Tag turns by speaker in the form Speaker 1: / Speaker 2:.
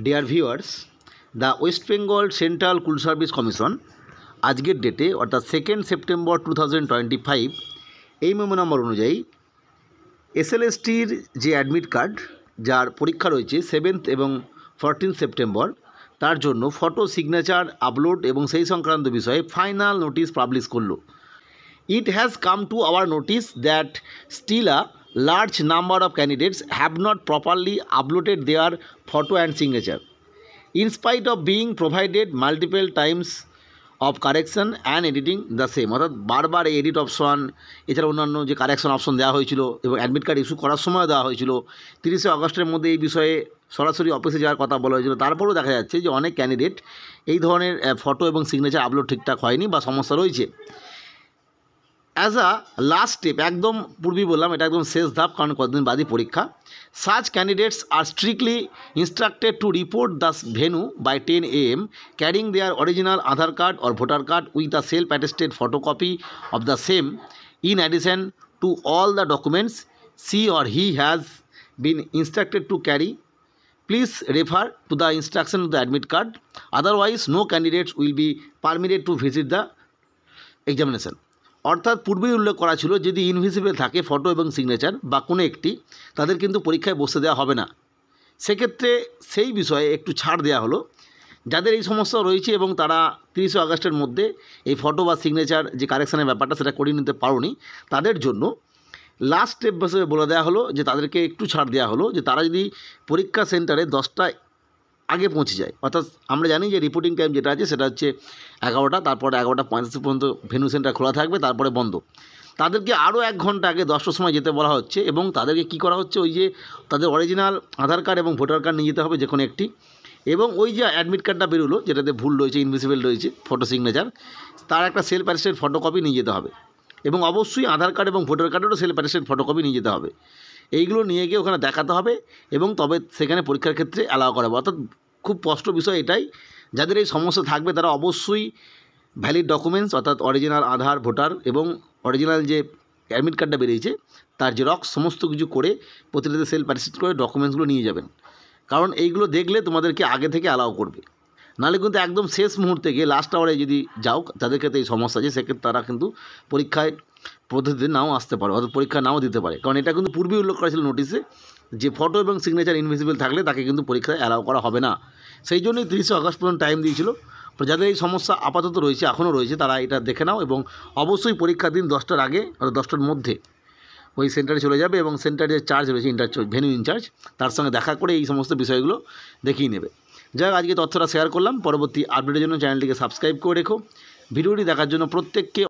Speaker 1: Dear viewers, the West Bengal central school service commission আজকের ডেটে অর্থাৎ 2 সেপ্টেম্বর 2025 এই মেমো নম্বর অনুযায়ী এসএলএসটির যে অ্যাডমিট কার্ড যার পরীক্ষা রয়েছে 7 এবং 14 সেপ্টেম্বর তার জন্য ফটো সিগনেচার আপলোড এবং সেই সংক্রান্ত বিষয়ে ফাইনাল নোটিশ পাবলিশ করলো। It has come to our notice that still a large number of candidates have not properly uploaded their photo and signature. In spite of being provided multiple times of correction and editing the same, অর্থাৎ বারবার এই edit option এছাড়া অন্যান্য যে correction option দেওয়া হয়েছিল এবং admit card issue করার সময় দেওয়া হয়েছিল 30 আগস্টের মধ্যে এই বিষয়ে সরাসরি অফিসে যাওয়ার কথা বলা হয়েছিল। তারপরেও দেখা যাচ্ছে যে অনেক ক্যান্ডিডেট এই ধরনের ফটো এবং সিগনেচার আপলোড ঠিকঠাক হয়নি বা সমস্যা রয়েছে। অ্যাজ আ লাস্ট স্টেপ, একদম পূর্বেই বললাম এটা একদম শেষ ধাপ, কারণ কতদিন বাদই পরীক্ষা। Such candidates are strictly instructed to report the venue by 10 AM carrying their original Aadhaar card or voter card with a self attested photocopy of the same in addition to all the documents she or he has been instructed to carry. Please refer to the instruction of the admit card. Otherwise, no candidates will be permitted to visit the examination. অর্থাৎ পূর্বেই উল্লেখ করা ছিল যদি invisible থাকে photo এবং signature বা কোনো একটি, তাদের কিন্তু পরীক্ষায় বসতে দেওয়া হবে না। সেক্ষেত্রে সেই বিষয়ে একটু ছাড় দেওয়া হলো যাদের এই সমস্যা রয়েছে এবং তারা 30 আগস্টের মধ্যে এই ফটো বা সিগনেচার যে কারেকশানের ব্যাপারটা সেটা করিয়ে নিতে পারোনি, তাদের জন্য লাস্ট স্টেপ হিসেবে বলে দেওয়া হলো যে তাদেরকে একটু ছাড় দেওয়া হলো যে তারা যদি পরীক্ষা সেন্টারে 10টা আগে পৌঁছে যায়। অর্থাৎ আমরা জানি যে রিপোর্টিং টাইম যেটা আছে সেটা হচ্ছে 11টা, তারপরে 11:45 পর্যন্ত ভেন্যু সেন্টার খোলা থাকবে, তারপরে বন্ধ। তাদেরকে আরও 1 ঘন্টা আগে 10টার সময় যেতে বলা হচ্ছে এবং তাদেরকে কি করা হচ্ছে, ওই যে তাদের অরিজিনাল আধার কার্ড এবং ভোটার কার্ড নিয়ে যেতে হবে যে কোনো একটি, এবং ওই যে অ্যাডমিট কার্ডটা বেরোলো যেটাতে ভুল রয়েছে, ইনভিজিবল রয়েছে ফটো সিগনেচার, তার একটা সেলফ অ্যাটেস্টেড ফটোকপি নিয়ে যেতে হবে এবং অবশ্যই আধার কার্ড এবং ভোটার কার্ডেরও সেলফ অ্যাটেস্টেড ফটোকপি নিয়ে যেতে হবে। এইগুলো নিয়ে গিয়ে ওখানে দেখাতে হবে এবং তবে সেখানে পরীক্ষার ক্ষেত্রে অ্যালাউ করা হবে। অর্থাৎ খুব স্পষ্ট বিষয় এটাই, যাদের এই সমস্যা থাকবে তারা অবশ্যই ভ্যালিড ডকুমেন্টস অর্থাৎ অরিজিনাল আধার ভোটার এবং অরিজিনাল যে অ্যাডমিট কার্ডটা বেরিয়েছে তার জেরক্স সমস্ত কিছু করে প্রতিটাতে সেলফ অ্যাটেস্টেড করে ডকুমেন্টসগুলো নিয়ে যাবেন, কারণ এইগুলো দেখলে তোমাদেরকে আগে থেকে অ্যালাউ করবে। নাহলে কিন্তু একদম শেষ মুহূর্তে গিয়ে লাস্ট আওয়ারে যদি যাও, যাদের ক্ষেত্রে এই সমস্যা আছে সেক্ষেত্রে তারা কিন্তু পরীক্ষায় পদ্ধতিতে নাও আসতে পারে, অর্থাৎ পরীক্ষা নাও দিতে পারে। কারণ এটা কিন্তু পূর্বেই উল্লেখ করা ছিল নোটিশে যে ফটো এবং সিগনেচার ইনভিজিবল থাকলে তাকে কিন্তু পরীক্ষায় অ্যালাউ করা হবে না। সেই জন্যই 30 আগস্ট পর্যন্ত টাইম দিয়েছিল। যাদের এই সমস্যা আপাতত রয়েছে, এখনও রয়েছে, তারা এটা দেখে নাও এবং অবশ্যই পরীক্ষার দিন 10টার আগে অর্থাৎ 10টার মধ্যে ওই সেন্টারে চলে যাবে এবং সেন্টারে চার্জ রয়েছে ভেন্যু ইনচার্জ, তার সঙ্গে দেখা করে এই সমস্ত বিষয়গুলো দেখিয়ে নেবে। যাই হোক, আজকে তথ্যটা শেয়ার করলাম। পরবর্তী আপডেটের জন্য চ্যানেলটিকে সাবস্ক্রাইব করে রেখো। ভিডিওটি দেখার জন্য প্রত্যেককে